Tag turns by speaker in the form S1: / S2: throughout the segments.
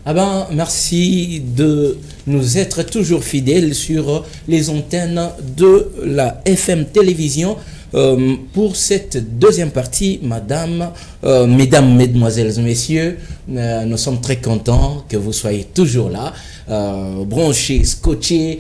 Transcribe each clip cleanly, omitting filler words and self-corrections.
S1: Ah ben, merci de nous être toujours fidèles sur les antennes de la FM Télévision. Pour cette deuxième partie, mesdames, mesdemoiselles, messieurs, nous sommes très contents que vous soyez toujours là, branchés, scotchés,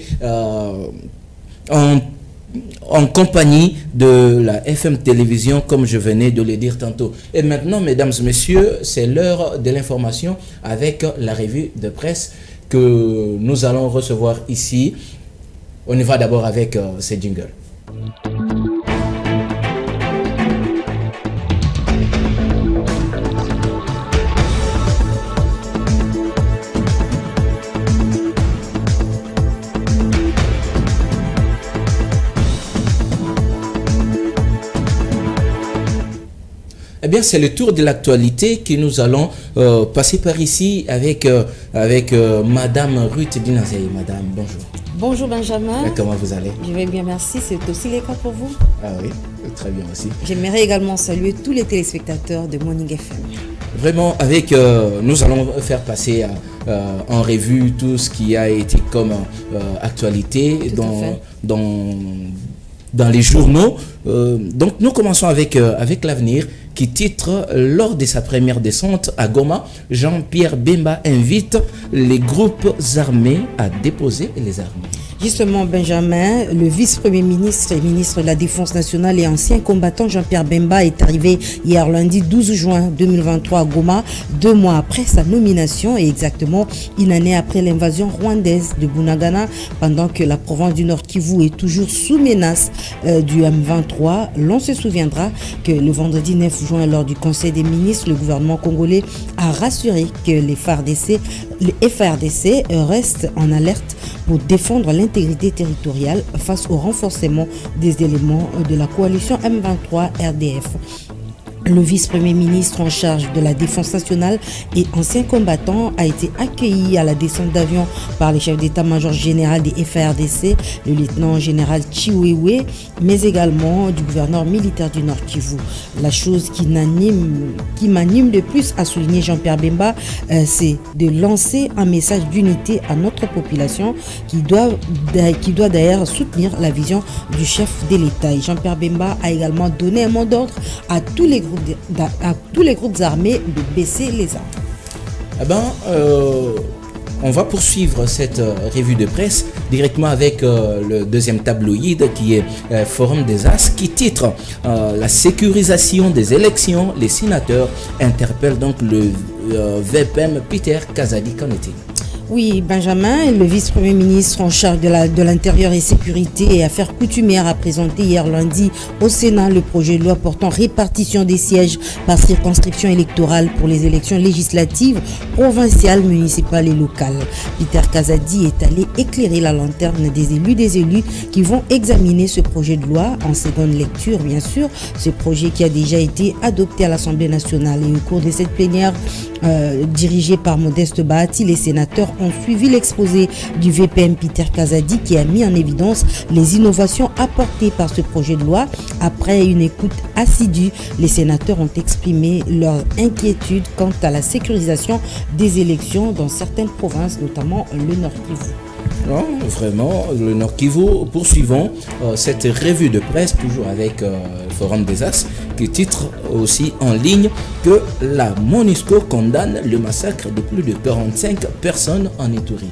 S1: en compagnie de la FM Télévision, comme je venais de le dire tantôt. Et maintenant, mesdames et messieurs, c'est l'heure de l'information avec la revue de presse que nous allons recevoir ici. On y va d'abord avec ces jingles. Eh bien, c'est le tour de l'actualité que nous allons passer par ici avec Madame Ruth Dinazei. Madame, bonjour.
S2: Bonjour Benjamin.
S1: Comment vous allez?
S2: Je vais bien, merci. C'est aussi le cas pour vous?
S1: Ah oui, très bien aussi.
S2: J'aimerais également saluer tous les téléspectateurs de Morning FM.
S1: Vraiment, nous allons faire passer en revue tout ce qui a été comme actualité dans les journaux. Donc nous commençons avec l'avenir qui titre: lors de sa première descente à Goma, Jean-Pierre Bemba invite les groupes armés à déposer les armes.
S2: Justement, Benjamin, le vice-premier ministre et ministre de la Défense nationale et ancien combattant Jean-Pierre Bemba est arrivé hier lundi 12 juin 2023 à Goma, 2 mois après sa nomination et exactement une année après l'invasion rwandaise de Bunagana, pendant que la province du Nord Kivu est toujours sous menace du M23. L'on se souviendra que le vendredi 9 juin, lors du Conseil des ministres, le gouvernement congolais a rassuré que les FARDC restent en alerte pour défendre l'intégrité territoriale face au renforcement des éléments de la coalition M23 RDF. Le vice-premier ministre en charge de la défense nationale et ancien combattant a été accueilli à la descente d'avion par le chef d'état-major général des FARDC, le lieutenant général Chiwewe, mais également du gouverneur militaire du Nord Kivu. La chose qui m'anime le plus à souligner Jean-Pierre Bemba, c'est de lancer un message d'unité à notre population qui doit d'ailleurs soutenir la vision du chef de l'État. Et Jean-Pierre Bemba a également donné un mot d'ordre à tous les groupes armés de baisser les armes.
S1: Eh ben, on va poursuivre cette revue de presse directement avec le deuxième tabloïd qui est Forum des As, qui titre la sécurisation des élections. Les sénateurs interpellent donc le VPM Peter Kazadi. Qu'en est-il?
S2: Oui, Benjamin, le vice-premier ministre en charge de l'Intérieur et Sécurité et Affaires coutumières a présenté hier lundi au Sénat le projet de loi portant répartition des sièges par circonscription électorale pour les élections législatives, provinciales, municipales et locales. Peter Kazadi est allé éclairer la lanterne des élus qui vont examiner ce projet de loi en seconde lecture, bien sûr. Ce projet qui a déjà été adopté à l'Assemblée nationale. Et au cours de cette plénière dirigée par Modeste Bahati, les sénateurs ont suivi l'exposé du VPM Peter Kazadi qui a mis en évidence les innovations apportées par ce projet de loi. Après une écoute assidue, les sénateurs ont exprimé leur inquiétude quant à la sécurisation des élections dans certaines provinces, notamment le Nord Kivu.
S1: Non, vraiment, le Nord Kivu. Poursuivons cette revue de presse, toujours avec le Forum des As, qui titre aussi en ligne que la MONUSCO condamne le massacre de plus de 45 personnes en Ituri.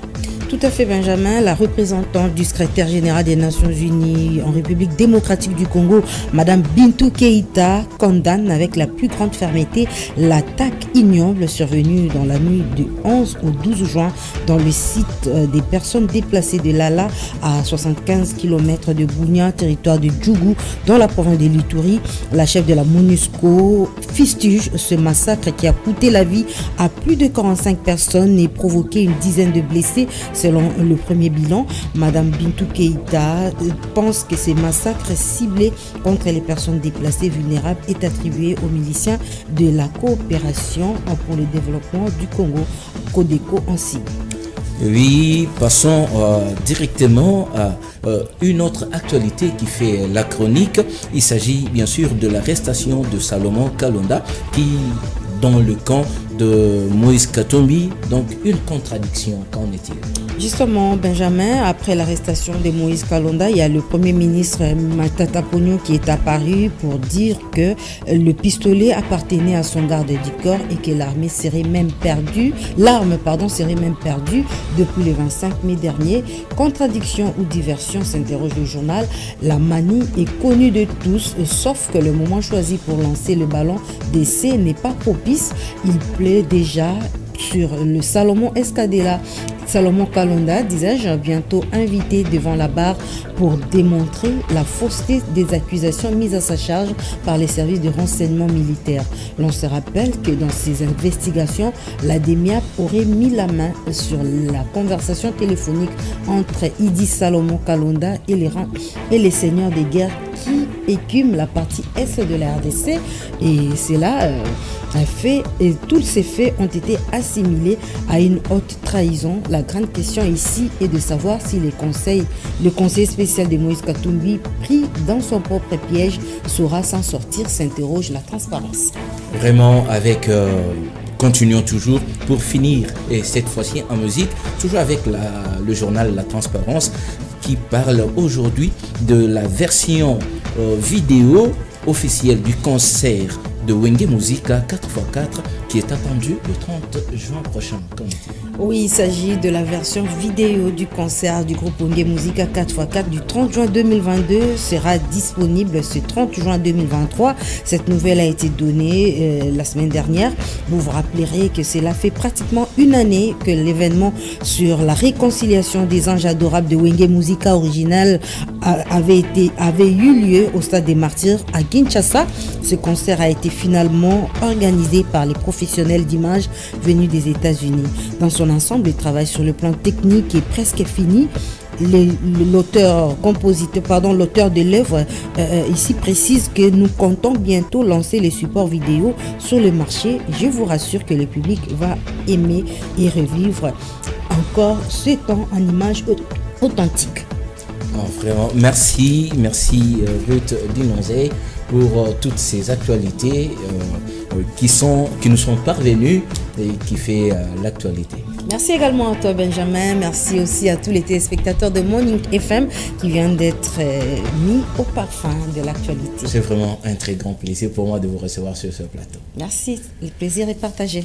S2: Tout à fait, Benjamin. La représentante du secrétaire général des Nations Unies en République démocratique du Congo, Madame Bintou Keïta, condamne avec la plus grande fermeté l'attaque ignoble survenue dans la nuit du 11 au 12 juin dans le site des personnes déplacées de Lala à 75 km de Bunia, territoire de Djougou, dans la province de l'Ituri. La chef de la MONUSCO fustige ce massacre qui a coûté la vie à plus de 45 personnes et provoqué une dizaine de blessés. Selon le premier bilan, Madame Bintou Keïta pense que ces massacres ciblés contre les personnes déplacées vulnérables est attribué aux miliciens de la coopération pour le développement du Congo, Codeco en sigle.
S1: Oui, passons directement à une autre actualité qui fait la chronique. Il s'agit bien sûr de l'arrestation de Salomon Kalonda qui, dans le camp de Moïse Katumbi, donc une contradiction, qu'en est-il?
S2: Justement, Benjamin, après l'arrestation de Moïse Kalonda, il y a le Premier ministre Matata Pogno qui est apparu pour dire que le pistolet appartenait à son garde du corps et que l'arme serait même perdue depuis le 25 mai dernier. Contradiction ou diversion, s'interroge le journal. La manie est connue de tous, sauf que le moment choisi pour lancer le ballon d'essai n'est pas propice. Il plaît déjà sur le Salomon Escadella. Salomon Kalonda, disais-je, bientôt invité devant la barre pour démontrer la fausseté des accusations mises à sa charge par les services de renseignement militaire. L'on se rappelle que dans ces investigations, la DEMIAP aurait mis la main sur la conversation téléphonique entre Idi Salomon Kalonda et les seigneurs de guerre qui écument la partie est de la RDC. Et c'est là un fait, et tous ces faits ont été assimilés à une haute trahison. La grande question ici est de savoir si le conseil spécial de Moïse Katumbi, pris dans son propre piège, saura s'en sortir, s'interroge la transparence.
S1: Vraiment, continuons toujours pour finir, et cette fois-ci en musique, toujours avec le journal La Transparence, qui parle aujourd'hui de la version vidéo officielle du concert de Wenge Musica 4x4 qui est attendu le 30 juin prochain.
S2: Oui, il s'agit de la version vidéo du concert du groupe Wenge Musica 4x4 du 30 juin 2022, sera disponible ce 30 juin 2023. Cette nouvelle a été donnée la semaine dernière. Vous vous rappellerez que cela fait pratiquement une année que l'événement sur la réconciliation des anges adorables de Wenge Musica original avait eu lieu au Stade des Martyrs à Kinshasa. Ce concert a été finalement organisé par les professionnels d'images venus des États-Unis. Dans son ensemble, le travail sur le plan technique est presque fini. L'auteur de l'œuvre ici précise que nous comptons bientôt lancer les supports vidéo sur le marché. Je vous rassure que le public va aimer et revivre encore ce temps en images authentiques.
S1: Oh, vraiment, merci Ruth Dinonzé pour toutes ces actualités qui nous sont parvenues et qui fait l'actualité.
S2: Merci également à toi Benjamin, merci aussi à tous les téléspectateurs de Morning FM qui viennent d'être mis au parfum de l'actualité.
S1: C'est vraiment un très grand plaisir pour moi de vous recevoir sur ce plateau.
S2: Merci, le plaisir est partagé.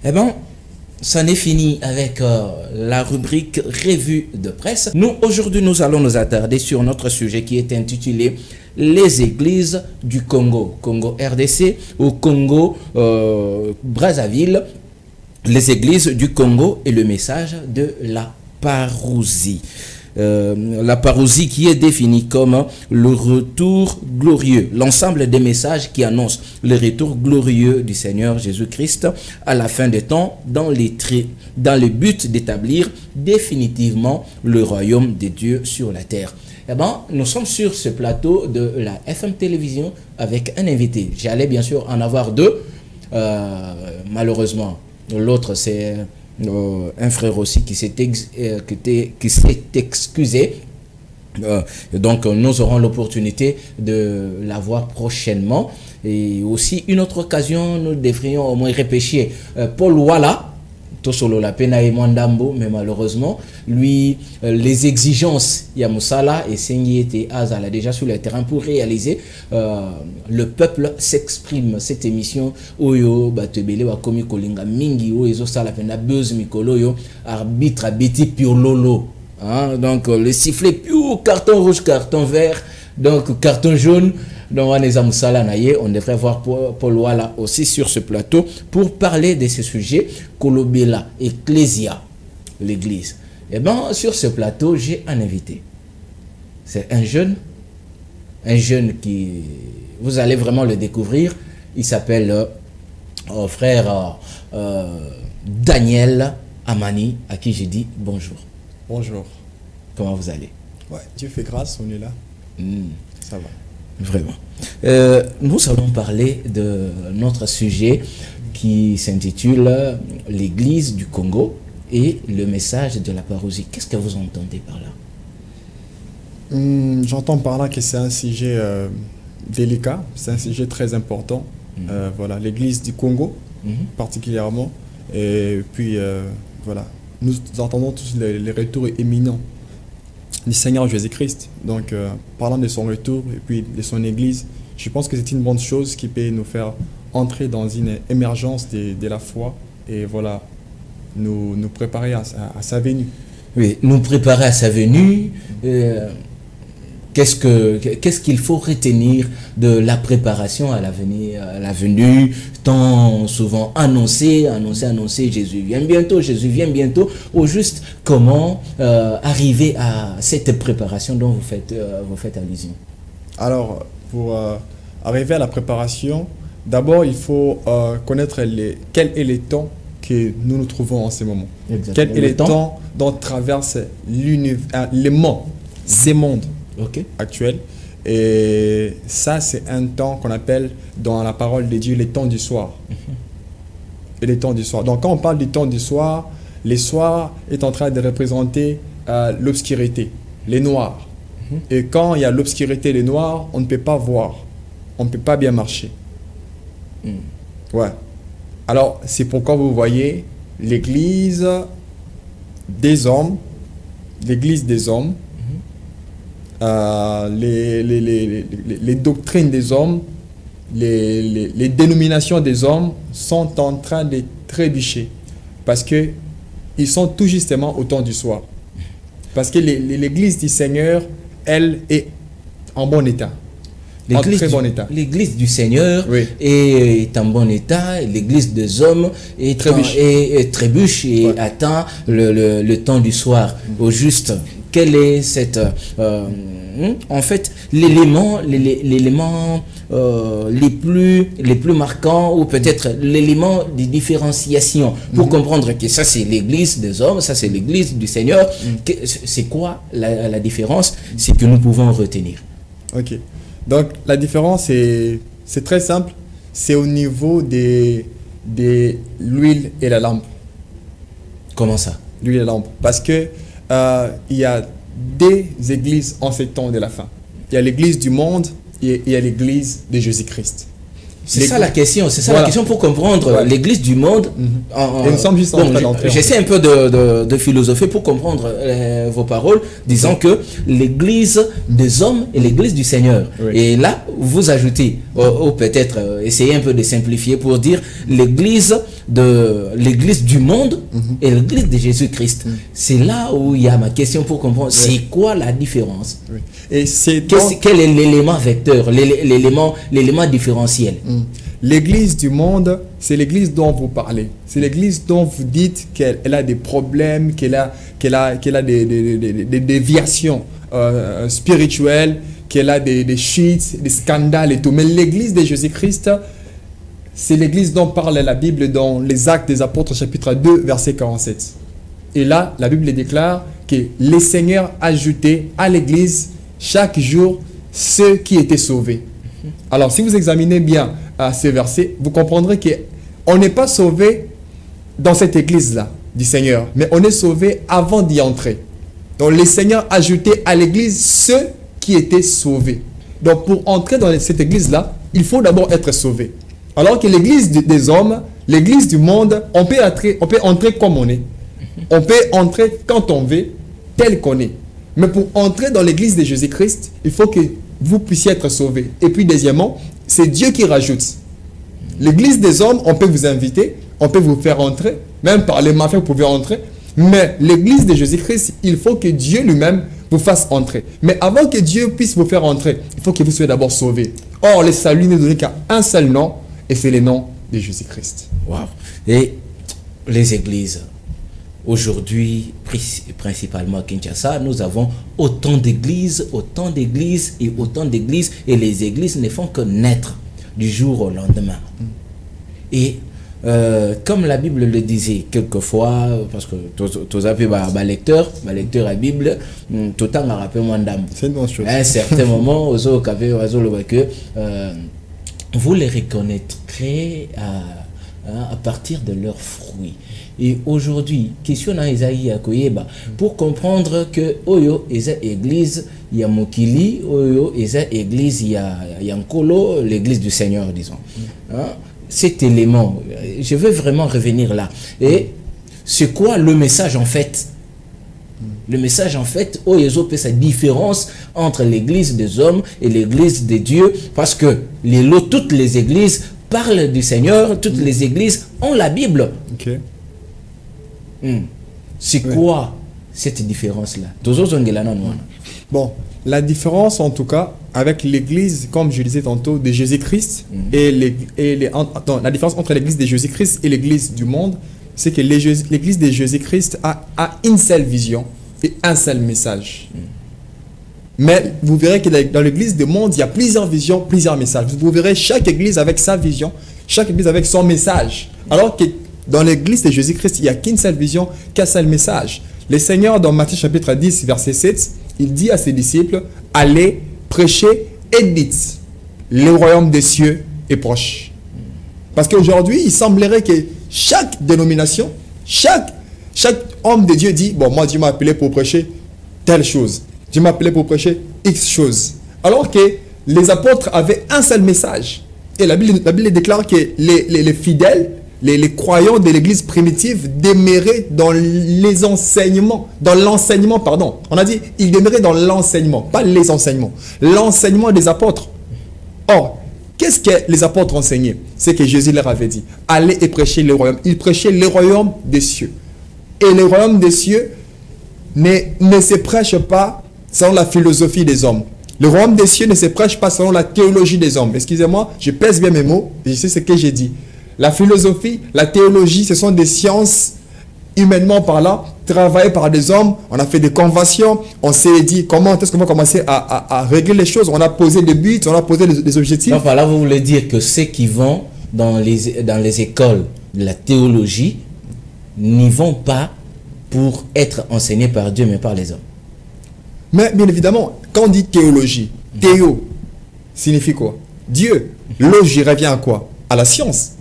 S1: Eh bien, ça n'est fini avec la rubrique revue de presse. Aujourd'hui, nous allons nous attarder sur notre sujet qui est intitulé « Les églises du Congo ». Congo RDC ou Congo Brazzaville. Les églises du Congo et le message de la parousie. La parousie qui est définie comme le retour glorieux, l'ensemble des messages qui annoncent le retour glorieux du Seigneur Jésus-Christ à la fin des temps dans le but d'établir définitivement le royaume de Dieu sur la terre. Eh bien, nous sommes sur ce plateau de la FM Télévision avec un invité. J'allais bien sûr en avoir deux, malheureusement. L'autre, c'est un frère aussi qui s'est excusé. Donc nous aurons l'opportunité de la voir prochainement. Et aussi une autre occasion, nous devrions au moins repêcher Paul Wala, Tosolo la Pena et Mwandambo, mais malheureusement, lui, les exigences Yamoussala et Sengiete Azala déjà sur le terrain pour réaliser le peuple s'exprime. Cette émission Oyo Batebele Wakomi Kolinga Mingi Oyo Sala Pena Buzz Mikoloyo arbitre à Betty Piololo. Donc le sifflet piou, carton rouge, carton vert, donc carton jaune. Donc on devrait voir Paul Wala aussi sur ce plateau pour parler de ce sujet. Kolobela, Ecclesia, l'église. Et bien sur ce plateau, j'ai un invité. C'est un jeune qui, vous allez vraiment le découvrir. Il s'appelle frère Daniel Amani, à qui j'ai dit bonjour.
S3: Bonjour.
S1: Comment vous allez?
S3: Ouais, Dieu fait grâce, on est là. Ça va.
S1: Vraiment. Nous allons parler de notre sujet qui s'intitule « L'Église du Congo et le message de la parousie ». Qu'est-ce que vous entendez par là?
S3: J'entends par là que c'est un sujet délicat, c'est un sujet très important. Voilà, l'Église du Congo particulièrement. Et puis, voilà, nous entendons tous les retours éminents du Seigneur Jésus-Christ. Donc, parlant de son retour et puis de son Église, je pense que c'est une bonne chose qui peut nous faire entrer dans une émergence de la foi et voilà, nous préparer à sa venue.
S1: Oui, nous préparer à sa venue. Qu'est-ce qu'il faut retenir de la préparation à la venue, tant souvent annoncé, Jésus vient bientôt, ou juste comment arriver à cette préparation dont vous faites allusion?
S3: Alors, pour arriver à la préparation, d'abord il faut connaître quel est le temps que nous nous trouvons en ce moment.
S1: Exactement.
S3: Quel est le temps dont traverse ces mondes actuels. Et ça, c'est un temps qu'on appelle dans la parole de Dieu les temps du soir. Et les temps du soir. Donc quand on parle du temps du soir, les soirs est en train de représenter l'obscurité, les noirs. Et quand il y a l'obscurité, les noirs, on ne peut pas voir, on ne peut pas bien marcher. Ouais. Alors, c'est pourquoi vous voyez l'église des hommes, les doctrines des hommes, les dénominations des hommes sont en train de trébucher parce qu'ils sont tout justement au temps du soir. Parce que l'église du Seigneur, elle est en bon état.
S1: L'église du Seigneur est en bon état, l'église des hommes trébuche et attend le temps du soir. Au juste, quel est cette en fait l'élément les plus marquants, ou peut-être l'élément de différenciation pour comprendre que ça c'est l'église des hommes, ça c'est l'église du Seigneur? C'est quoi la différence? C'est que nous pouvons retenir.
S3: Ok. Donc, la différence, c'est très simple. C'est au niveau de l'huile et la lampe.
S1: Comment ça?
S3: L'huile et la lampe. Parce que il y a des églises en ces temps de la fin. Il y a l'église du monde et il y a l'église de Jésus-Christ.
S1: C'est ça la question, la question pour comprendre l'église du monde.
S3: Et nous sommes juste en train d'entrer.
S1: J'essaie un peu de philosopher pour comprendre vos paroles, disant que l'église des hommes et l'église du Seigneur. Et là, vous ajoutez, ou peut-être essayez un peu de simplifier pour dire l'église du monde et l'église de Jésus-Christ. C'est là où il y a ma question pour comprendre, c'est quoi la différence?
S3: Et
S1: quel est l'élément vecteur, l'élément différentiel?
S3: L'église du monde, c'est l'église dont vous parlez. C'est l'église dont vous dites qu'elle a des problèmes, qu'elle a des déviations spirituelles, qu'elle a des chutes, des scandales et tout. Mais l'église de Jésus-Christ, c'est l'église dont parle la Bible dans les Actes des Apôtres, chapitre 2, verset 47. Et là, la Bible déclare que le Seigneur ajoutait à l'église chaque jour ceux qui étaient sauvés. Alors, si vous examinez bien ces versets, vous comprendrez qu'on n'est pas sauvé dans cette église-là du Seigneur, mais on est sauvé avant d'y entrer. Donc, le Seigneur ajoutait à l'église ceux qui étaient sauvés. Donc, pour entrer dans cette église-là, il faut d'abord être sauvé. Alors que l'église des hommes, l'église du monde, on peut entrer comme on est. On peut entrer quand on veut, tel qu'on est. Mais pour entrer dans l'église de Jésus-Christ, il faut que vous puissiez être sauvés. Et puis deuxièmement, c'est Dieu qui rajoute. L'église des hommes, on peut vous inviter, on peut vous faire entrer, même par les mafias, vous pouvez entrer. Mais l'église de Jésus-Christ, il faut que Dieu lui-même vous fasse entrer. Mais avant que Dieu puisse vous faire entrer, il faut que vous soyez d'abord sauvés. Or, le salut n'est donné qu'à un seul nom, et c'est le nom de Jésus-Christ.
S1: Wow. Et les églises, aujourd'hui, principalement à Kinshasa, nous avons autant d'églises, et les églises ne font que naître du jour au lendemain. Et comme la Bible le disait quelquefois, parce que tu as vu lecteur à Bible, tout le temps a rappelé mon dame.
S3: C'est une bonne chose.
S1: À un certain moment, vous les reconnaîtrez à partir de leurs fruits. Et aujourd'hui, question à Isaïe Akoyeba, pour comprendre que Oyo est église, il y a Mokili, Oyo est église, il y a Nkolo, l'église du Seigneur, disons. Hein? Cet élément, je veux vraiment revenir là. Et c'est quoi le message en fait? Le message en fait, Oyo peut sa différence entre l'église des hommes et l'église des dieux, parce que toutes les églises parlent du Seigneur, toutes les églises ont la Bible.
S3: Ok.
S1: C'est quoi cette différence-là?
S3: Bon, la différence en tout cas avec l'église, comme je disais tantôt, de Jésus-Christ, la différence entre l'église de Jésus-Christ et l'église du monde, c'est que l'église de Jésus-Christ a une seule vision et un seul message. Mais vous verrez que dans l'église du monde, il y a plusieurs visions, plusieurs messages. Vous verrez chaque église avec sa vision, chaque église avec son message. Alors que dans l'église de Jésus-Christ, il n'y a qu'une seule vision, qu'un seul message. Le Seigneur, dans Matthieu chapitre 10, verset 7, il dit à ses disciples, allez, prêchez et dites, le royaume des cieux est proche. Parce qu'aujourd'hui, il semblerait que chaque dénomination, chaque homme de Dieu dit, bon, moi Dieu m'a appelé pour prêcher telle chose. Dieu m'a appelé pour prêcher X chose. Alors que les apôtres avaient un seul message. Et la Bible déclare que les fidèles, les croyants de l'église primitive demeuraient dans les enseignements, dans l'enseignement, pardon. On a dit, ils demeuraient dans l'enseignement, pas les enseignements. L'enseignement des apôtres. Or, qu'est-ce que les apôtres enseignaient? C'est que Jésus leur avait dit, allez et prêchez le royaume. Ils prêchaient le royaume des cieux. Et le royaume des cieux ne se prêche pas selon la philosophie des hommes. Le royaume des cieux ne se prêche pas selon la théologie des hommes. Excusez-moi, je pèse bien mes mots, et je sais ce que j'ai dit. La philosophie, la théologie, ce sont des sciences, humainement parlant, travaillées par des hommes. On a fait des conventions, on s'est dit comment est-ce qu'on va commencer à régler les choses. On a posé des buts, on a posé des objectifs.
S1: Enfin, là, vous voulez dire que ceux qui vont dans les écoles de la théologie n'y vont pas pour être enseignés par Dieu, mais par les hommes.
S3: Mais bien évidemment, quand on dit théologie, théo signifie quoi? Dieu. Logie revient à quoi? À la science.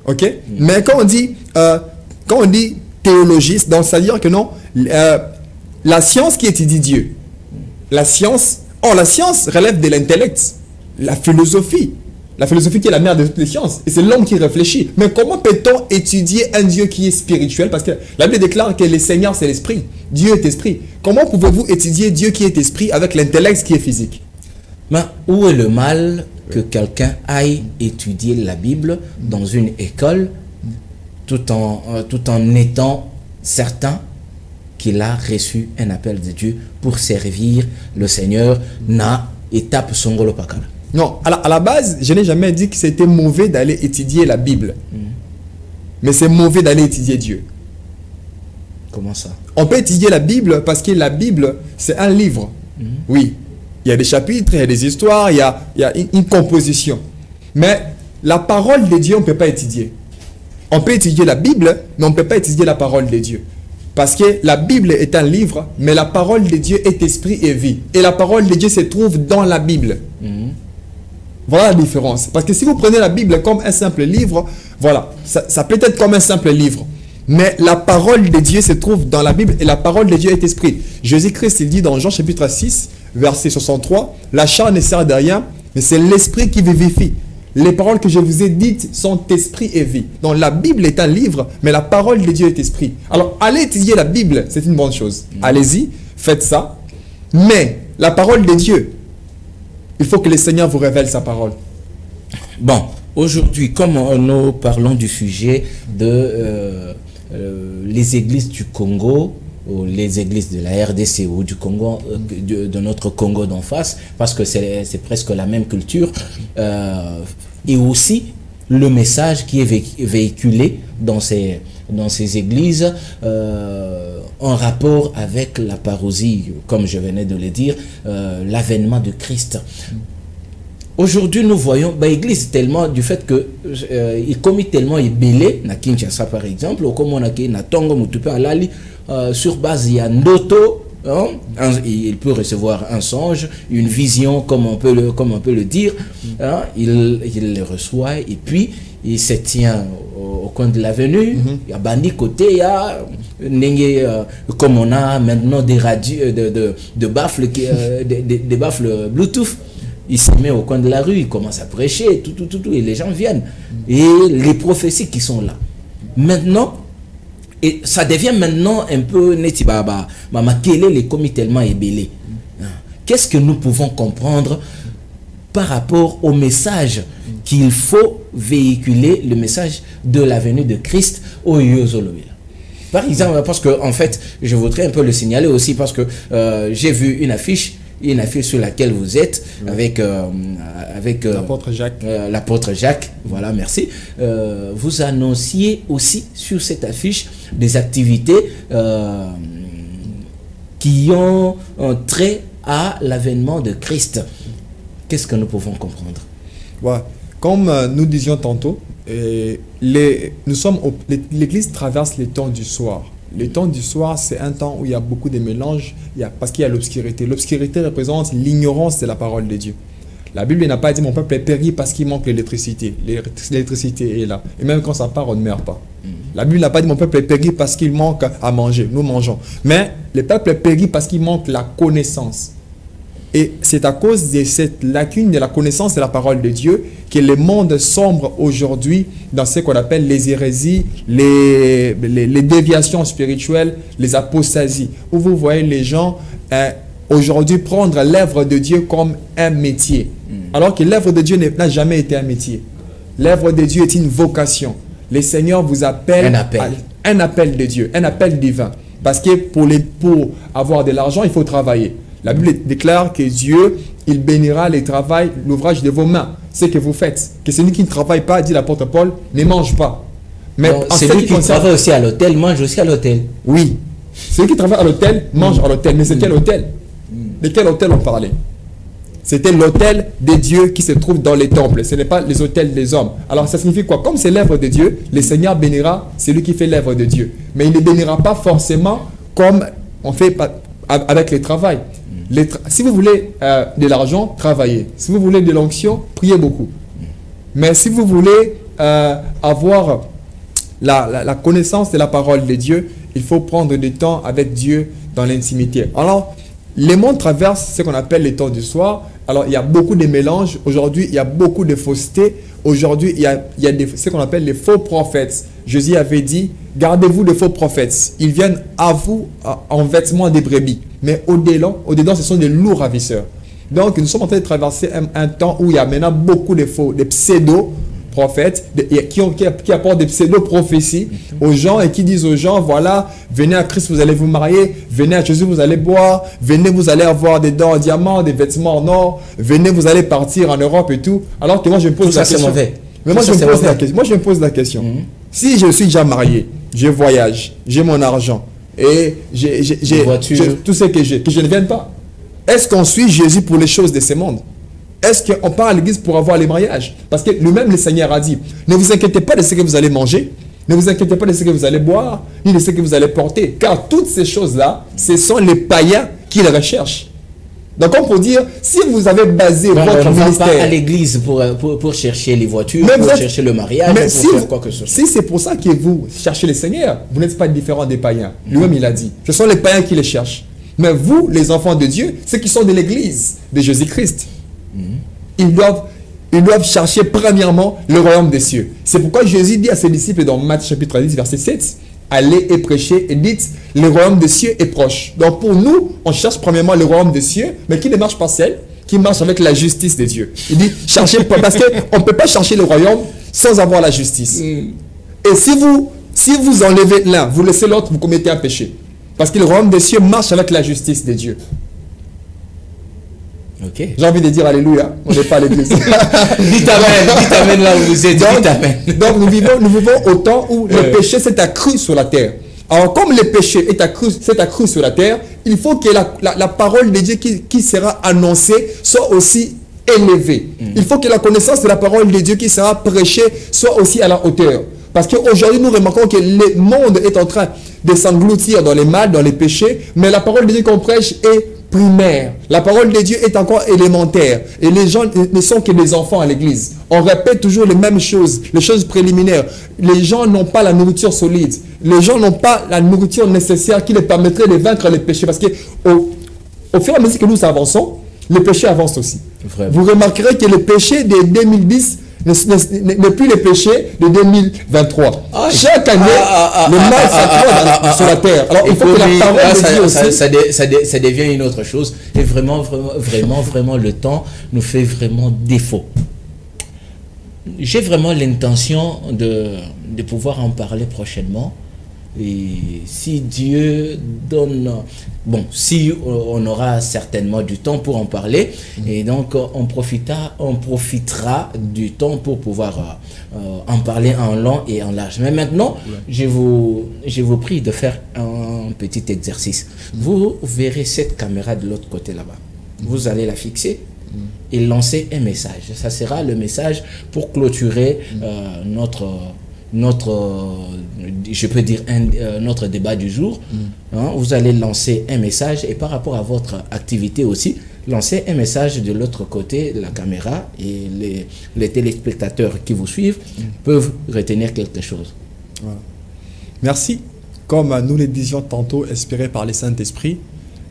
S3: Ok? Mais quand on dit théologie, donc c'est-à-dire que non, la science qui étudie Dieu, la science relève de l'intellect, la philosophie qui est la mère de toutes les sciences, et c'est l'homme qui réfléchit. Mais comment peut-on étudier un Dieu qui est spirituel? Parce que la Bible déclare que le Seigneur c'est l'esprit, Dieu est esprit. Comment pouvez-vous étudier Dieu qui est esprit avec l'intellect qui est physique?
S1: Mais où est le mal que quelqu'un aille étudier la Bible dans une école tout en étant certain qu'il a reçu un appel de Dieu pour servir le Seigneur na étape songolo pakala?
S3: Non, à la base, je n'ai jamais dit que c'était mauvais d'aller étudier la Bible. Mais c'est mauvais d'aller étudier Dieu.
S1: Comment ça?
S3: On peut étudier la Bible parce que la Bible, c'est un livre. Oui, il y a des chapitres, il y a des histoires, il y a une composition. Mais la parole de Dieu, on ne peut pas étudier. On peut étudier la Bible, mais on ne peut pas étudier la parole de Dieu. Parce que la Bible est un livre, mais la parole de Dieu est esprit et vie. Et la parole de Dieu se trouve dans la Bible. Voilà la différence. Parce que si vous prenez la Bible comme un simple livre, voilà, ça peut être comme un simple livre. Mais la parole de Dieu se trouve dans la Bible et la parole de Dieu est esprit. Jésus-Christ, il dit dans Jean chapitre 6, verset 63, la chair ne sert de rien, mais c'est l'esprit qui vivifie. Les paroles que je vous ai dites sont esprit et vie. Donc la Bible est un livre, mais la parole de Dieu est esprit. Alors, allez étudier la Bible, c'est une bonne chose. Allez-y, faites ça. Mais la parole de Dieu, il faut que le Seigneur vous révèle sa parole.
S1: Bon, aujourd'hui, comme nous parlons du sujet de les églises du Congo, ou les églises de la RDC ou du Congo, de notre Congo d'en face, parce que c'est presque la même culture, et aussi le message qui est véhiculé dans ces églises en rapport avec la parousie, comme je venais de le dire, l'avènement de Christ. aujourd'hui, nous voyons l'église tellement du fait que il commet tellement belé na Kinshasa par exemple, ou comme on a na Tongo Mutupe Alali, sur base il y a Ndoto, hein, il peut recevoir un songe, une vision comme on peut le dire, hein, il le reçoit et puis il se tient au coin de l'avenue, il y a bandi côté, il y a comme on a maintenant des radios de baffles des baffles Bluetooth. Il se met au coin de la rue, il commence à prêcher, tout, et les gens viennent. Et les prophéties qui sont là. Maintenant, et ça devient maintenant un peu netibaba, quel est le commis tellement ébélé. Qu'est-ce que nous pouvons comprendre par rapport au message qu'il faut véhiculer, le message de la venue de Christ au Yozoloïla? Par exemple, parce que, en fait, je voudrais un peu le signaler aussi, parce que j'ai vu une affiche sur laquelle vous êtes avec
S3: l'apôtre Jacques.
S1: L'apôtre Jacques, voilà, merci. Vous annonciez aussi sur cette affiche des activités qui ont un trait à l'avènement de Christ. Qu'est-ce que nous pouvons comprendre?
S3: Ouais. Comme nous disions tantôt, l'Église traverse les temps du soir. Le temps du soir, c'est un temps où il y a beaucoup de mélanges, parce qu'il y a l'obscurité. L'obscurité représente l'ignorance de la parole de Dieu. La Bible n'a pas dit mon peuple est péri parce qu'il manque l'électricité. L'électricité est là. Et même quand ça part, on ne meurt pas. La Bible n'a pas dit mon peuple est péri parce qu'il manque à manger. Nous mangeons. Mais le peuple est péri parce qu'il manque la connaissance. Et c'est à cause de cette lacune de la connaissance de la parole de Dieu que le monde sombre aujourd'hui dans ce qu'on appelle les hérésies, les déviations spirituelles, les apostasies. Où vous voyez les gens aujourd'hui prendre l'œuvre de Dieu comme un métier. Alors que l'œuvre de Dieu n'a jamais été un métier. L'œuvre de Dieu est une vocation. Le Seigneur vous appelle un appel de Dieu, un appel divin. Parce que pour avoir de l'argent, il faut travailler. La Bible déclare que Dieu, il bénira le travail, l'ouvrage de vos mains, ce que vous faites. Que celui qui ne travaille pas, dit l'apôtre Paul, ne mange pas.
S1: Mais celui qui travaille aussi à l'hôtel, mange aussi à l'hôtel.
S3: Oui. Celui qui travaille à l'hôtel, mange à l'hôtel. Mais c'est quel hôtel? De quel hôtel on parlait? C'était l'hôtel de Dieu qui se trouve dans les temples. Ce n'est pas les hôtels des hommes. Alors ça signifie quoi? Comme c'est l'œuvre de Dieu, le Seigneur bénira celui qui fait l'œuvre de Dieu. Mais il ne bénira pas forcément comme on fait avec le travail. Si vous voulez de l'argent, travaillez. Si vous voulez de l'onction, priez beaucoup. Mais si vous voulez avoir la connaissance de la parole de Dieu, il faut prendre du temps avec Dieu dans l'intimité. Alors, le monde traverse ce qu'on appelle les temps du soir. Alors, il y a beaucoup de mélanges. Aujourd'hui, il y a beaucoup de fausseté. Aujourd'hui, il y a ce qu'on appelle les faux prophètes. Jésus avait dit, gardez-vous de faux prophètes. Ils viennent à vous en vêtements des brebis. Mais au-dedans, ce sont des lourds ravisseurs. Donc, nous sommes en train de traverser un temps où il y a maintenant beaucoup de faux, des pseudo-prophètes qui apportent des pseudo-prophéties aux gens et qui disent aux gens, voilà, venez à Christ, vous allez vous marier, venez à Jésus, vous allez boire, venez, vous allez avoir des dents en diamant, des vêtements en or, venez, vous allez partir en Europe et tout. Alors que moi, je me pose la question. Mais moi, je me pose la question. Si je suis déjà marié, je voyage, j'ai mon argent, et j'ai tout ce que je ne vienne pas. Est-ce qu'on suit Jésus pour les choses de ce monde? Est-ce qu'on part à l'église pour avoir les mariages? Parce que lui-même, le Seigneur a dit, ne vous inquiétez pas de ce que vous allez manger, ne vous inquiétez pas de ce que vous allez boire, ni de ce que vous allez porter. Car toutes ces choses-là, ce sont les païens qui les recherchent. Donc on peut dire, si vous avez basé votre ministère...
S1: pas à l'église pour chercher les voitures, chercher le mariage,
S3: mais pour faire quoi que ce soit. Si c'est pour ça que vous cherchez le Seigneur, vous n'êtes pas différent des païens. Lui-même, il a dit. Ce sont les païens qui les cherchent. Mais vous, les enfants de Dieu, ceux qui sont de l'église de Jésus-Christ, ils doivent chercher premièrement le royaume des cieux. C'est pourquoi Jésus dit à ses disciples dans Matthieu chapitre 10, verset 7, allez et prêchez et dites, le royaume des cieux est proche. Donc pour nous, on cherche premièrement le royaume des cieux, mais qui ne marche pas seul, qui marche avec la justice de Dieu. Il dit, cherchez, parce qu'on ne peut pas chercher le royaume sans avoir la justice. Et si vous enlevez l'un, vous laissez l'autre, vous commettez un péché. Parce que le royaume des cieux marche avec la justice de Dieu.
S1: Okay.
S3: J'ai envie de dire alléluia, on n'est pas à l'église.
S1: Dites amen là où vous êtes.
S3: Donc nous vivons au temps où le péché s'est accru sur la terre. Alors comme le péché s'est accru sur la terre, il faut que la parole de Dieu qui sera annoncée soit aussi élevé. Il faut que la connaissance de la parole de Dieu qui sera prêchée soit aussi à la hauteur. Parce qu'aujourd'hui, nous remarquons que le monde est en train de s'engloutir dans les mal, dans les péchés, mais la parole de Dieu qu'on prêche est primaire. La parole de Dieu est encore élémentaire. Et les gens ne sont que des enfants à l'église. On répète toujours les mêmes choses, les choses préliminaires. Les gens n'ont pas la nourriture solide. Les gens n'ont pas la nourriture nécessaire qui les permettrait de vaincre les péchés. Parce que au fur et à mesure que nous avançons, les péchés avancent aussi. Vraiment. Vous remarquerez que les péchés de 2010 n'est plus les péchés de 2023. Chaque année, le mal s'accroît sur la terre. Alors, il faut que la parole de Dieu aussi...
S1: Ça devient une autre chose. Et vraiment, le temps nous fait vraiment défaut. J'ai vraiment l'intention de pouvoir en parler prochainement. Et si Dieu donne... Bon, si on aura certainement du temps pour en parler, et donc on profitera du temps pour pouvoir en parler en long et en large. Mais maintenant, je vous prie de faire un petit exercice. Vous verrez cette caméra de l'autre côté là-bas. Vous allez la fixer et lancer un message. Ça sera le message pour clôturer je peux dire notre débat du jour. Vous allez lancer un message et par rapport à votre activité aussi, lancer un message de l'autre côté de la caméra et les téléspectateurs qui vous suivent peuvent retenir quelque chose.
S3: Voilà. Merci. Comme nous le disions tantôt, inspiré par le Saint-Esprit,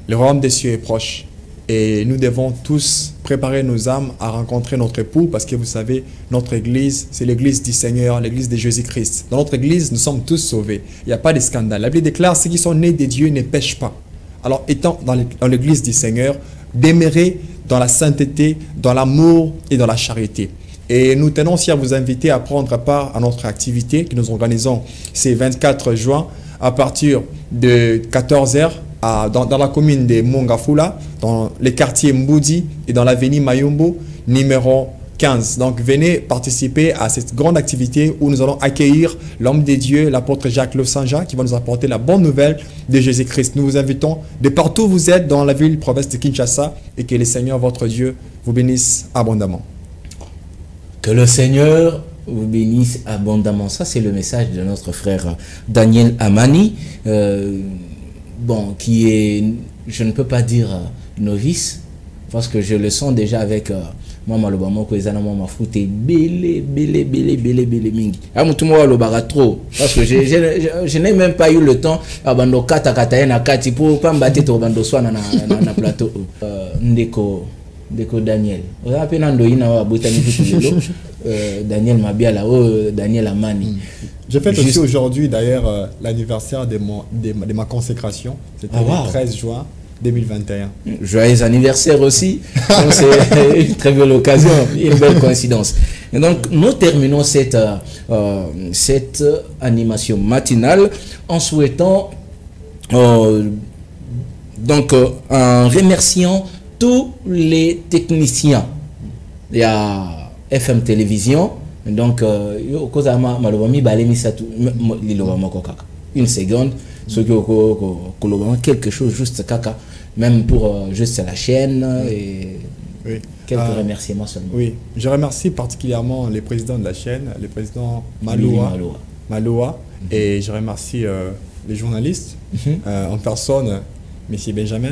S3: le royaume des cieux est proche. Et nous devons tous préparer nos âmes à rencontrer notre époux parce que vous savez, notre église, c'est l'église du Seigneur, l'église de Jésus-Christ. Dans notre église, nous sommes tous sauvés. Il n'y a pas de scandale. La Bible déclare, ceux qui sont nés de Dieu ne pêchent pas. Alors, étant dans l'église du Seigneur, demeurez dans la sainteté, dans l'amour et dans la charité. Et nous tenons aussi à vous inviter à prendre part à notre activité que nous organisons ce 24 juin à partir de 14 h dans la commune de Mongafula, dans les quartiers Mboudi et dans l'avenue Mayombo, numéro 15. Donc venez participer à cette grande activité où nous allons accueillir l'homme de Dieu, l'apôtre Jacques Le Saint-Jean, qui va nous apporter la bonne nouvelle de Jésus-Christ. Nous vous invitons de partout où vous êtes dans la ville, province de Kinshasa, et que le Seigneur, votre Dieu, vous bénisse abondamment.
S1: Que le Seigneur vous bénisse abondamment. Ça, c'est le message de notre frère Daniel Amani. Bon, qui est, je ne peux pas dire novice, parce que je le sens déjà avec moi, malobama ko ezana moi mafute belé mingi. Amutu moi lo baga trop, parce que je n'ai même pas eu le temps abando kata na kati pour pas mbattre to bando swana na plateau. Ndeko Daniel. On a peine ndoina wa botani tout Daniel Mabiala Daniel Amani.
S3: Je fête aussi aujourd'hui d'ailleurs l'anniversaire de ma consécration. C'était le 13 juin 2021.
S1: Joyeux anniversaire aussi. C'est une très belle occasion, une belle coïncidence. Et donc nous terminons cette animation matinale en souhaitant en remerciant tous les techniciens. Il y a FM Télévision. Donc, une seconde, quelque chose juste caca, même pour juste la chaîne et quelques remerciements seulement. Oui,
S3: je remercie particulièrement les présidents de la chaîne, le président Maloa, et je remercie les journalistes en personne. Monsieur Benjamin,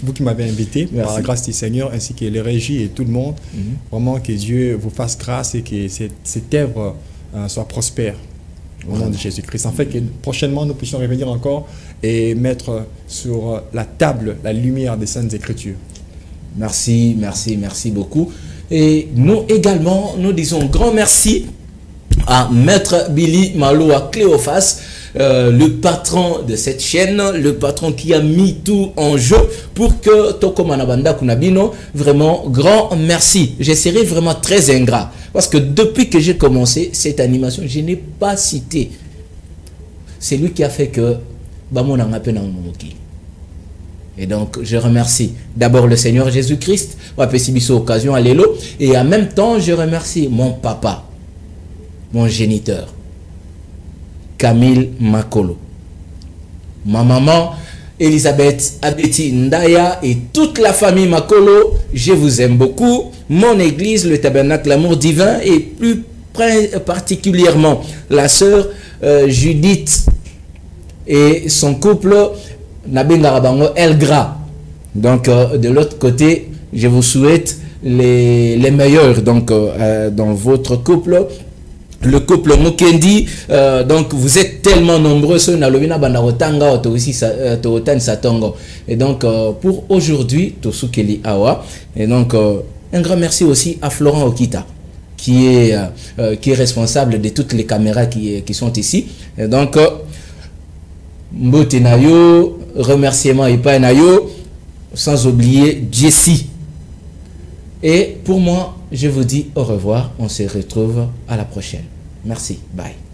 S3: vous qui m'avez invité, par la grâce du Seigneur, ainsi que les régies et tout le monde. Vraiment que Dieu vous fasse grâce et que cette œuvre soit prospère au nom de Jésus-Christ. En fait, que prochainement, nous puissions revenir encore et mettre sur la table la lumière des Saintes Écritures.
S1: Merci beaucoup. Et nous également, nous disons grand merci à Maître Billy Maloa Cléophas, le patron de cette chaîne, le patron qui a mis tout en jeu pour que Toko Manabanda Kunabino, vraiment grand merci. Je serai vraiment très ingrat parce que depuis que j'ai commencé cette animation, je n'ai pas cité. C'est lui qui a fait que et donc je remercie d'abord le Seigneur Jésus-Christ, occasion à l'élo, et en même temps je remercie mon papa, mon géniteur Camille Makolo, ma maman Elisabeth Abeti Ndaya et toute la famille Makolo, je vous aime beaucoup. Mon église, le tabernacle Amour Divin, et plus particulièrement la sœur Judith et son couple Nabenga Rabango Elgra. Donc de l'autre côté, je vous souhaite les meilleurs donc dans votre couple. Le couple Mukendi, donc vous êtes tellement nombreux, et donc pour aujourd'hui, Tosukeli Awa, et donc un grand merci aussi à Florent Okita, qui est responsable de toutes les caméras qui sont ici. Et donc, Mbote Nayo, remerciements Ipa Nayo, sans oublier Jessie. Et pour moi, je vous dis au revoir. On se retrouve à la prochaine. Merci. Bye.